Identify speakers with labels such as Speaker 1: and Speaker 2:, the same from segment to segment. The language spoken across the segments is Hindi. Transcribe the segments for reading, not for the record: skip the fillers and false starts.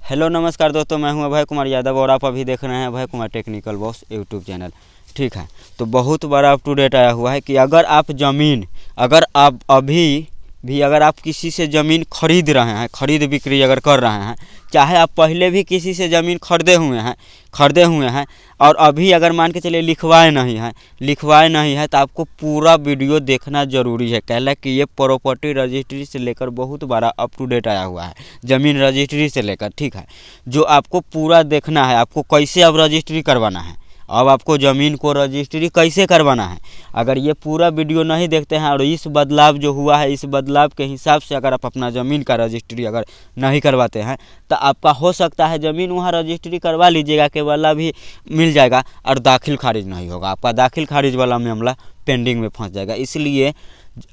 Speaker 1: हेलो नमस्कार दोस्तों, मैं हूं अभय कुमार यादव और आप अभी देख रहे हैं Abhay Kumar technical boss YouTube channel. ठीक है, तो बहुत बड़ा अप टू डेट आया हुआ है कि अगर आप अभी भी अगर आप किसी से ज़मीन खरीद रहे हैं, खरीद बिक्री अगर कर रहे हैं, चाहे आप पहले भी किसी से ज़मीन खरीदे हुए हैं और अभी अगर मान के चलिए लिखवाए नहीं है तो आपको पूरा वीडियो देखना ज़रूरी है। कहला कि ये प्रॉपर्टी रजिस्ट्री से लेकर बहुत बड़ा अप टू डेट आया हुआ है, ज़मीन रजिस्ट्री से लेकर। ठीक है, जो आपको पूरा देखना है, आपको कैसे अब रजिस्ट्री करवाना है, अब आपको ज़मीन को रजिस्ट्री कैसे करवाना है। अगर ये पूरा वीडियो नहीं देखते हैं और इस बदलाव जो हुआ है, इस बदलाव के हिसाब से अगर आप अपना ज़मीन का रजिस्ट्री अगर नहीं करवाते हैं तो आपका हो सकता है ज़मीन वहाँ रजिस्ट्री करवा लीजिएगा, के वाला भी मिल जाएगा और दाखिल खारिज नहीं होगा, आपका दाखिल खारिज वाला मामला पेंडिंग में फंस जाएगा। इसलिए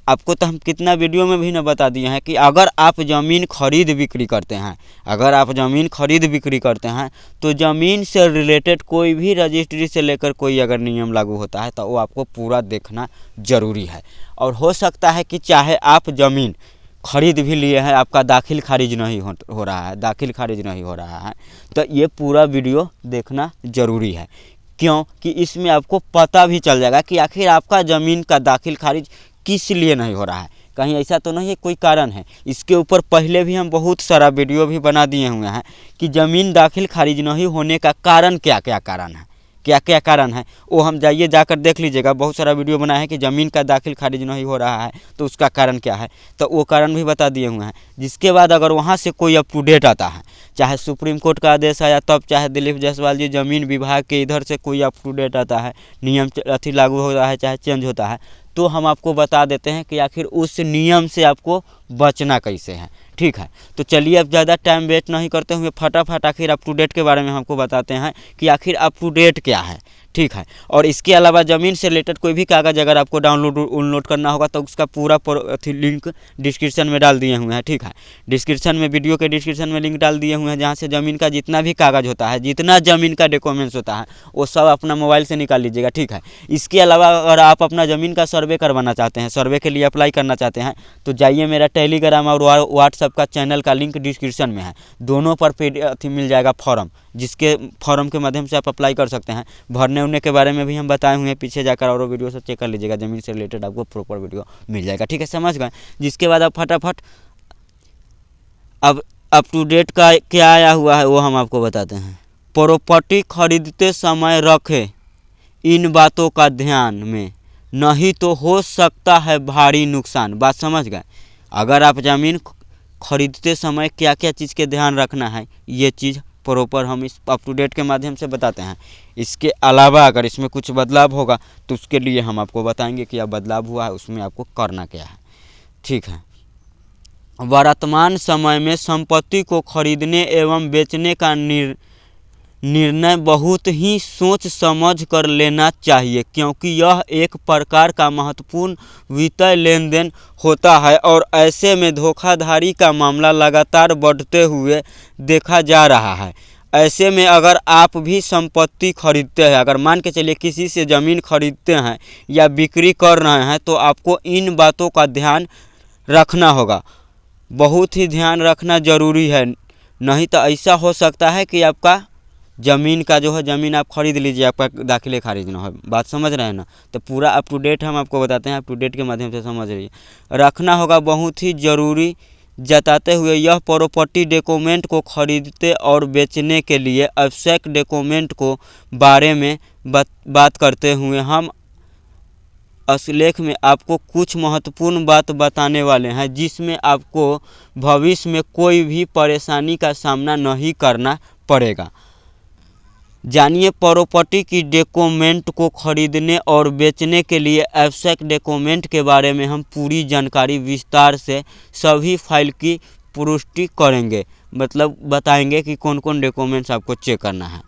Speaker 1: आपको तो हम कितना वीडियो में भी न बता दिए हैं कि अगर आप ज़मीन खरीद बिक्री करते हैं तो ज़मीन से रिलेटेड कोई भी रजिस्ट्री से लेकर कोई अगर नियम लागू होता है तो वो आपको पूरा देखना ज़रूरी है। और हो सकता है कि चाहे आप ज़मीन खरीद भी लिए हैं, आपका दाखिल खारिज नहीं हो रहा है, तो ये पूरा वीडियो देखना ज़रूरी है। क्यों कि इसमें आपको पता भी चल जाएगा कि आखिर आपका ज़मीन का दाखिल खारिज किस लिए नहीं हो रहा है। कहीं ऐसा तो नहीं है कोई कारण है। इसके ऊपर पहले भी हम बहुत सारा वीडियो भी बना दिए हुए हैं कि ज़मीन दाखिल खारिज नहीं होने का कारण क्या क्या कारण है, वो हम जाकर देख लीजिएगा। बहुत सारा वीडियो बनाया है कि ज़मीन का दाखिल खारिज नहीं हो रहा है तो उसका कारण क्या है, तो वो कारण भी बता दिए हुए हैं। जिसके बाद अगर वहाँ से कोई अप टू डेट आता है, चाहे सुप्रीम कोर्ट का आदेश आया तब, चाहे दिलीप जायसवाल जी ज़मीन विभाग के इधर से कोई अप टू डेट आता है, नियम लागू हो रहा है, चाहे चेंज होता है, तो हम आपको बता देते हैं कि आखिर उस नियम से आपको बचना कैसे है। ठीक है, तो चलिए अब ज़्यादा टाइम वेस्ट नहीं करते हुए फटाफट आखिर अप टू डेट के बारे में हमको बताते हैं कि आखिर अप टू डेट क्या है। ठीक है, और इसके अलावा ज़मीन से रिलेटेड कोई भी कागज़ अगर आपको डाउनलोड करना होगा तो उसका पूरा लिंक डिस्क्रिप्शन में डाल दिए हुए हैं। ठीक है, वीडियो के डिस्क्रिप्शन में लिंक डाल दिए हुए हैं, जहाँ से ज़मीन का जितना भी कागज़ होता है, जितना ज़मीन का डॉक्यूमेंट्स होता है, वो सब अपना मोबाइल से निकाल लीजिएगा। ठीक है, इसके अलावा अगर आप अपना ज़मीन का सर्वे करवाना चाहते हैं, सर्वे के लिए अप्लाई करना चाहते हैं, तो जाइए, मेरा टेलीग्राम और व्हाट्सएप का चैनल का लिंक डिस्क्रिप्शन में है। दोनों पर मिल जाएगा फॉर्म, जिसके फॉर्म के माध्यम से आप अप्लाई कर सकते हैं। भरने उड़ने के बारे में भी हम बताए हुए हैं, पीछे जाकर और वीडियो से चेक कर लीजिएगा, ज़मीन से रिलेटेड आपको प्रॉपर वीडियो मिल जाएगा। ठीक है, समझ गए। जिसके बाद आप फटाफट अब अप टू डेट का क्या आया हुआ है वो हम आपको बताते हैं। प्रॉपर्टी खरीदते समय रखें इन बातों का ध्यान में, नहीं तो हो सकता है भारी नुकसान। बात समझ गए। अगर आप ज़मीन खरीदते समय क्या क्या चीज़ के ध्यान रखना है, ये चीज़ प्रॉपर हम इस अप टू डेट के माध्यम से बताते हैं। इसके अलावा अगर इसमें कुछ बदलाव होगा तो उसके लिए हम आपको बताएंगे कि अब बदलाव हुआ है, उसमें आपको करना क्या है। ठीक है, वर्तमान समय में संपत्ति को खरीदने एवं बेचने का निर्णय बहुत ही सोच समझ कर लेना चाहिए, क्योंकि यह एक प्रकार का महत्वपूर्ण वित्तीय लेन देन होता है और ऐसे में धोखाधड़ी का मामला लगातार बढ़ते हुए देखा जा रहा है। ऐसे में अगर आप भी संपत्ति खरीदते हैं, अगर मान के चलिए किसी से ज़मीन खरीदते हैं या बिक्री कर रहे हैं, तो आपको इन बातों का ध्यान रखना होगा, बहुत ही ध्यान रखना ज़रूरी है। नहीं तो ऐसा हो सकता है कि आपका ज़मीन का जो है, ज़मीन आप खरीद लीजिए, आपका दाखिले खारिज ना हो। बात समझ रहे हैं ना। तो पूरा अप टू डेट हम आपको बताते हैं, अप टू डेट के माध्यम से समझ रहिए। रखना होगा बहुत ही ज़रूरी जताते हुए, यह प्रॉपर्टी डॉक्यूमेंट को खरीदते और बेचने के लिए आवश्यक डॉक्यूमेंट को बारे में बात करते हुए हम इस लेख में आपको कुछ महत्वपूर्ण बात बताने वाले हैं, जिसमें आपको भविष्य में कोई भी परेशानी का सामना नहीं करना पड़ेगा। जानिए, प्रॉपर्टी की डॉक्यूमेंट को खरीदने और बेचने के लिए आवश्यक डॉक्यूमेंट के बारे में हम पूरी जानकारी विस्तार से सभी फाइल की पुष्टि करेंगे, मतलब बताएंगे कि कौन कौन डॉक्यूमेंट्स आपको चेक करना है।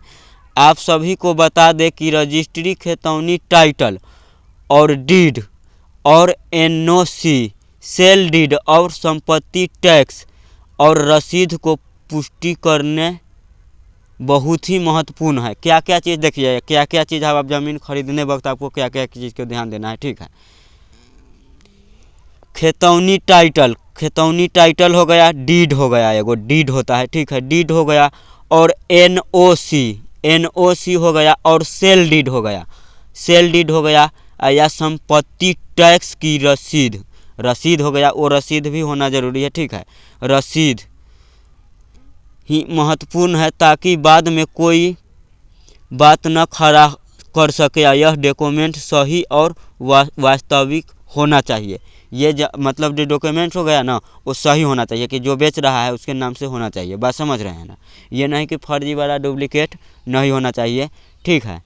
Speaker 1: आप सभी को बता दें कि रजिस्ट्री, खेतौनी, टाइटल और डीड और एनओसी, सेल डीड और संपत्ति टैक्स और रसीद को पुष्टि करने बहुत ही महत्वपूर्ण है। क्या क्या चीज़ देखिए, क्या क्या चीज़ आप ज़मीन खरीदने वक्त आपको क्या क्या चीज़ को ध्यान देना है। ठीक है, खेतौनी टाइटल हो गया, डीड हो गया, एगो डीड होता है, ठीक है, डीड हो गया, और एनओसी हो गया, और सेल डीड हो गया, या संपत्ति टैक्स की रसीद हो गया, वो रसीद भी होना जरूरी है, ठीक है। रसीद ही महत्वपूर्ण है ताकि बाद में कोई बात न खड़ा कर सके, यह डॉक्यूमेंट सही और वास्तविक होना चाहिए। ये मतलब जो डॉक्यूमेंट हो गया ना, वो सही होना चाहिए, कि जो बेच रहा है उसके नाम से होना चाहिए, बात समझ रहे हैं ना। ये नहीं कि फर्जी वाला डुप्लीकेट नहीं होना चाहिए, ठीक है।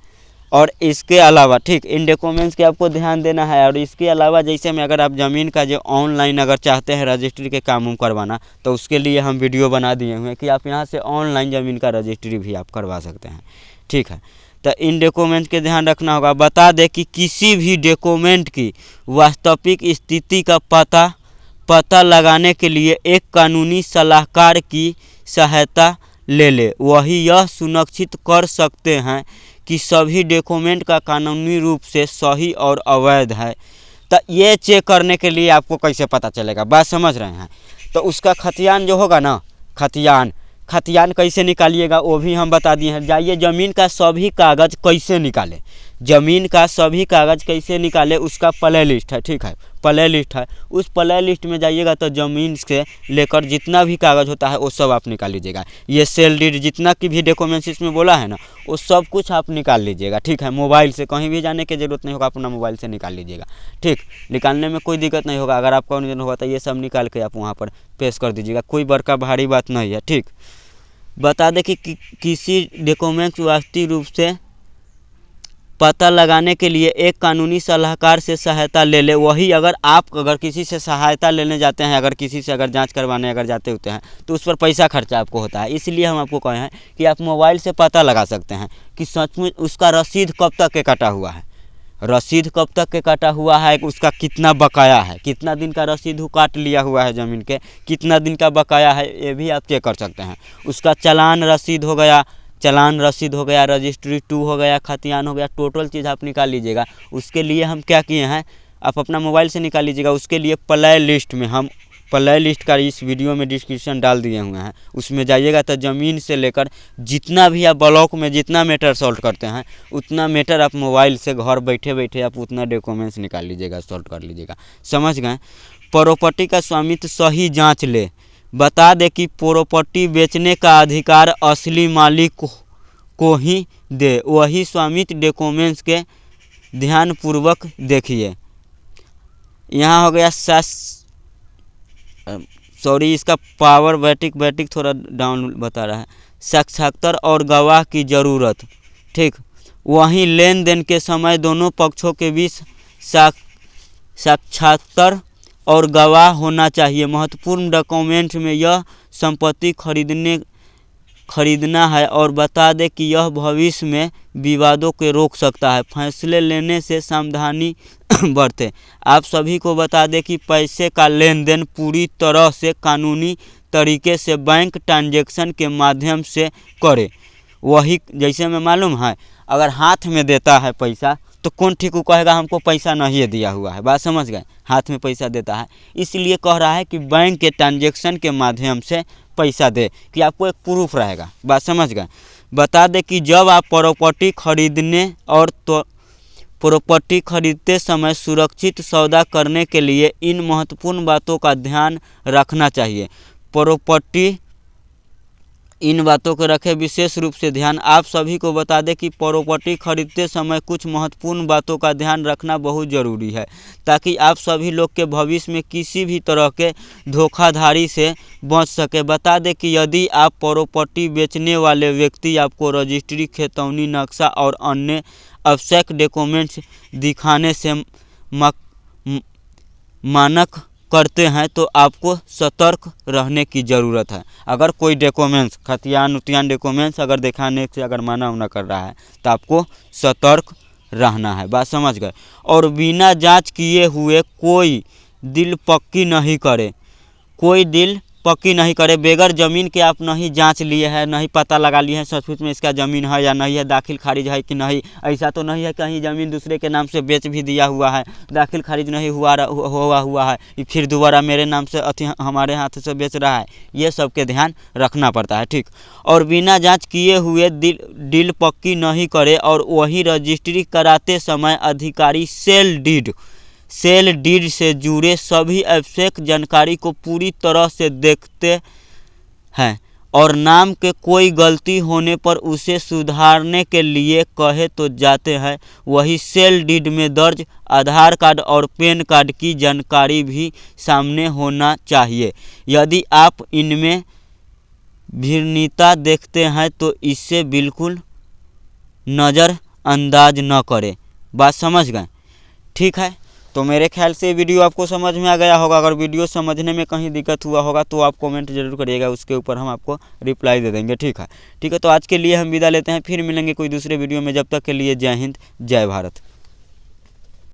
Speaker 1: और इसके अलावा, ठीक, इन डॉक्यूमेंट्स के आपको ध्यान देना है। और इसके अलावा जैसे में अगर आप ज़मीन का जो ऑनलाइन अगर चाहते हैं रजिस्ट्री के काम करवाना, तो उसके लिए हम वीडियो बना दिए हुए हैं कि आप यहाँ से ऑनलाइन ज़मीन का रजिस्ट्री भी आप करवा सकते हैं, ठीक है। तो इन डॉक्यूमेंट के ध्यान रखना होगा। बता दें कि किसी भी डॉक्यूमेंट की वास्तविक स्थिति का पता लगाने के लिए एक कानूनी सलाहकार की सहायता ले ले। वही यह सुनिश्चित कर सकते हैं कि सभी डॉक्यूमेंट का कानूनी रूप से सही और अवैध है। तो ये चेक करने के लिए आपको कैसे पता चलेगा, बात समझ रहे हैं। तो उसका खतियान जो होगा ना, खतियान कैसे निकालिएगा वो भी हम बता दिए हैं। जाइए ज़मीन का सभी कागज़ कैसे निकाले, ज़मीन का सभी कागज़ कैसे निकाले उसका प्ले लिस्ट है, ठीक है, प्ले लिस्ट है। उस प्ले लिस्ट में जाइएगा तो ज़मीन से लेकर जितना भी कागज़ होता है वो सब आप निकाल लीजिएगा। ये सेल डीड जितना की भी डॉक्यूमेंट्स इसमें बोला है ना, वो सब कुछ आप निकाल लीजिएगा, ठीक है। मोबाइल से कहीं भी जाने की ज़रूरत नहीं होगा, अपना मोबाइल से निकाल लीजिएगा, ठीक। निकालने में कोई दिक्कत नहीं होगा। अगर आपका नहीं होगा तो ये सब निकाल के आप वहाँ पर पेश कर दीजिएगा, कोई बड़का भारी बात नहीं है, ठीक। बता दें कि किसी डॉक्यूमेंट वास्तविक रूप से पता लगाने के लिए एक कानूनी सलाहकार से सहायता ले ले। वही अगर किसी से सहायता लेने जाते हैं, अगर किसी से अगर जांच करवाने अगर जाते होते हैं, तो उस पर पैसा खर्चा आपको होता है। इसलिए हम आपको कहे हैं कि आप मोबाइल से पता लगा सकते हैं कि सचमुच उसका रसीद कब तक के कटा हुआ है, उसका कितना बकाया है, कितना दिन का रसीद काट लिया हुआ है ज़मीन के, कितना दिन का बकाया है, ये भी आप चेक कर सकते हैं। उसका चालान रसीद हो गया, रजिस्ट्री 2 हो गया, खतियान हो गया, टोटल चीज़ आप निकाल लीजिएगा। उसके लिए हम क्या किए हैं, आप अपना मोबाइल से निकाल लीजिएगा। उसके लिए प्ले लिस्ट में हम प्ले लिस्ट का इस वीडियो में डिस्क्रिप्शन डाल दिए हुए हैं, उसमें जाइएगा तो ज़मीन से लेकर जितना भी आप ब्लॉक में जितना मैटर सॉल्व करते हैं, उतना मैटर आप मोबाइल से घर बैठे बैठे आप उतना डॉक्यूमेंट्स निकाल लीजिएगा, सॉल्व कर लीजिएगा, समझ गए। प्रॉपर्टी का स्वामित्व सही जांच ले। बता दें कि प्रॉपर्टी बेचने का अधिकार असली मालिक को ही दे। वही स्वामित्व डॉक्यूमेंट्स के ध्यानपूर्वक देखिए। यहाँ हो गया इसका पावर बैटिक थोड़ा डाउन बता रहा है। साक्षात्कार और गवाह की ज़रूरत, ठीक। वहीं लेन देन के समय दोनों पक्षों के बीच साक्षात्कार और गवाह होना चाहिए। महत्वपूर्ण डॉक्यूमेंट में यह संपत्ति खरीदना है। और बता दें कि यह भविष्य में विवादों को रोक सकता है। फैसले लेने से सावधानी बरतें। आप सभी को बता दें कि पैसे का लेन देन पूरी तरह से कानूनी तरीके से बैंक ट्रांजैक्शन के माध्यम से करें। वही जैसे में मालूम है, अगर हाथ में देता है पैसा तो कौन ठीक को कहेगा हमको पैसा नहीं दिया हुआ है, बात समझ गए। हाथ में पैसा देता है, इसलिए कह रहा है कि बैंक के ट्रांजैक्शन के माध्यम से पैसा दे, कि आपको एक प्रूफ रहेगा, बात समझ गए। बता दें कि जब आप प्रॉपर्टी खरीदने और तो प्रॉपर्टी खरीदते समय सुरक्षित सौदा करने के लिए इन महत्वपूर्ण बातों का ध्यान रखना चाहिए। इन बातों को रखें विशेष रूप से ध्यान। आप सभी को बता दें कि प्रॉपर्टी खरीदते समय कुछ महत्वपूर्ण बातों का ध्यान रखना बहुत ज़रूरी है, ताकि आप सभी लोग के भविष्य में किसी भी तरह के धोखाधड़ी से बच सके। बता दें कि यदि आप प्रॉपर्टी बेचने वाले व्यक्ति आपको रजिस्ट्री, खेतौनी, नक्शा और अन्य आवश्यक डॉक्यूमेंट्स दिखाने से मानक करते हैं तो आपको सतर्क रहने की ज़रूरत है। अगर कोई डॉक्यूमेंट्स खतियान डॉक्यूमेंट्स अगर दिखाने से अगर मना कर रहा है तो आपको सतर्क रहना है, बात समझ गए। और बिना जांच किए हुए कोई डील पक्की नहीं करे। पक्की नहीं करे, बगैर ज़मीन के आप नहीं जांच लिए हैं, नहीं पता लगा लिए हैं सचमुच में इसका ज़मीन है या नहीं है, दाखिल खारिज है कि नहीं। ऐसा तो नहीं है कहीं ज़मीन दूसरे के नाम से बेच भी दिया हुआ है, दाखिल खारिज नहीं हुआ है, फिर दोबारा मेरे नाम से हमारे हाथ से बेच रहा है। ये सब के ध्यान रखना पड़ता है, ठीक। और बिना जांच किए हुए डील पक्की नहीं करे, और वही रजिस्ट्री कराते समय अधिकारी सेल डीड से जुड़े सभी आवश्यक जानकारी को पूरी तरह से देखते हैं, और नाम के कोई गलती होने पर उसे सुधारने के लिए कहे तो जाते हैं। वही सेल डीड में दर्ज आधार कार्ड और पैन कार्ड की जानकारी भी सामने होना चाहिए। यदि आप इनमें भिन्नता देखते हैं तो इससे बिल्कुल नज़रअंदाज न करें। बात समझ गए, ठीक है। तो मेरे ख्याल से वीडियो आपको समझ में आ गया होगा। अगर वीडियो समझने में कहीं दिक्कत हुआ होगा तो आप कमेंट जरूर करिएगा, उसके ऊपर हम आपको रिप्लाई दे देंगे, ठीक है। तो आज के लिए हम विदा लेते हैं, फिर मिलेंगे कोई दूसरे वीडियो में। जब तक के लिए जय हिंद, जय भारत।